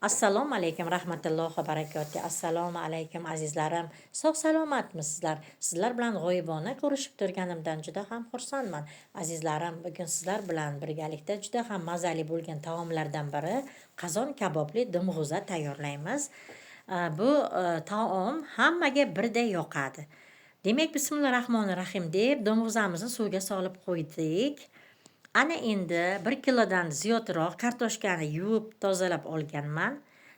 Assalomu alaykum rahmatullohi va barakatuh. Assalomu alaykum azizlarim. Sog' salomatmisizlar? Sizlar bilan g'oyibona ko'rishib turganimdan juda ham xursandman. Azizlarim, bugun sizlar bilan birgalikda juda ham mazali bo'lgan taomlardan biri qozon kabobli dumg'uza tayyorlaymiz. Bu taom hammaga birday yoqadi. Demak, bismillahir-rahmonir-rahim deb dumg'uzamizni suvga solib qo'ydik. Ana endi 1 kilodan ziyodroq kartoshkani yuvib tozalab olganman.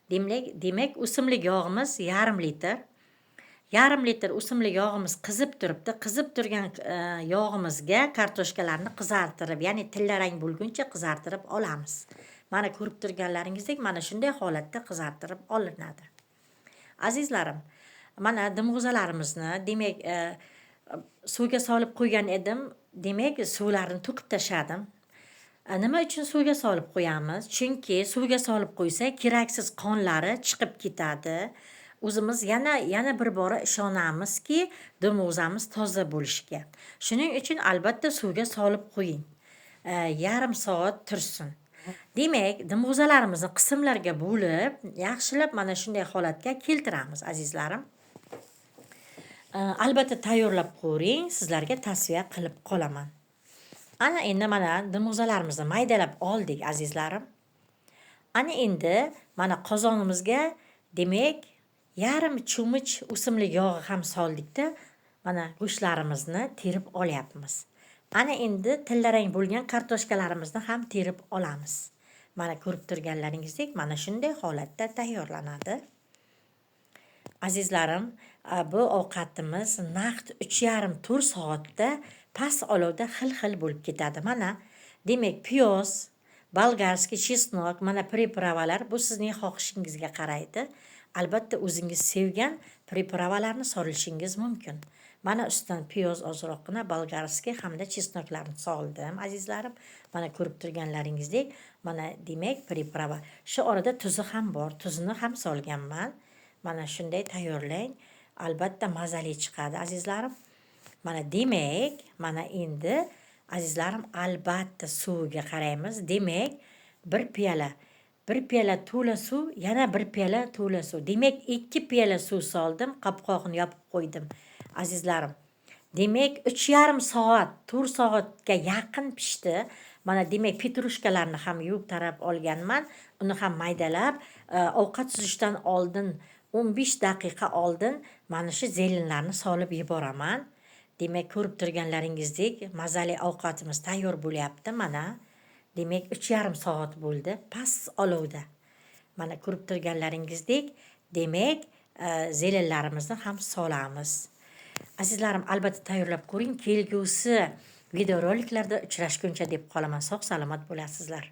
Demak, o'simlik yog'imiz yarim litr. Yarim litr o'simlik yog'imiz qizib turibdi. Qizib turgan yog'imizga kartoshkalarni qizartirib, ya'ni tillarang bo'lguncha qizartirib olamiz. Mana ko'rib turganlaringizdek, mana shunday holatda qizartirib olinadi. Azizlarim, mana dumg'uzalarimizni demak suvga solib qo'ygan edim. Demak, suvlarini to'kib tashladim. Nima uchun suvga solib qo'yamiz? Chunki suvga solib qo'ysak, keraksiz qonlari chiqib ketadi. O'zimiz yana bir bora ishonamizki, dumg'uzamiz toza bo'lishiga. Shuning uchun albatta suvga solib qo'ying. Yarim soat tursin. Demak, dumg'uzalarimizni qismlarga bo'lib, yaxshilab mana shunday holatga keltiramiz, azizlarim. Albatta tayyorlab ko'ring, sizlarga tavsiya qilib qolaman. Ana endi mana dumg'uzalarimizni maydalab oldik, azizlarim. Ana endi mana qozonimizga demak yarim cho'mich o'simlik yog'i ham soldikda, mana go'shtlarimizni terib olyapmiz. Ana endi tillarang bo'lgan kartoshkalarimizni ham terib olamiz. Mana ko'rib turganlaringizdek, mana shunday holatda tayyorlanadi. Azizlarim, bu ovqatimiz naqd 3,5-4 soatda past olovda xil-xil bo'lib ketadi. Mana, demak, piyoz, bolgarskiy chesnok, mana pripravalar, bu sizning xohishingizga qaraydi. Albatta o'zingiz sevgan pripravalarni solishingiz mumkin. Mana ustidan piyoz ozroqgina, bolgarskiy hamda chesnoklarni soldim, azizlarim. Mana ko'rib turganlaringizdek, mana demak priprava. Shu orada tuzi ham bor, tuzini ham solganman. Mana shunday tayyorlang. Albatta mazali chiqadi, azizlarim. Mana demak, mana endi azizlarim albatta suvga qaraymiz. Demak, 1 piyola to'la suv, yana 1 piyola to'la suv. Demak, 2 piyola suv soldim, qopqog'ini yopib qo'ydim, azizlarim. Demak, 3,5 soat, 4 soatga yaqin pishdi. Mana demak, petrushkalarni ham yuvib tarab olganman. Uni ham maydalab, ovqat suzishdan oldin 15 daqiqa oldin mana shu zelinlarni solib yuboraman. Demak, ko'rib turganlaringizdek, mazali ovqatimiz tayyor bo'lyapti. Mana, demak, 3,5 soat bo'ldi past olovda. Mana ko'rib turganlaringizdek, demak, zelinlarimizni ham solamiz. Azizlarim, albatta tayyorlab ko'ring. Kelgusi videoroliklarda uchrashguncha deb qolaman. Sog' salomat bo'lasizlar.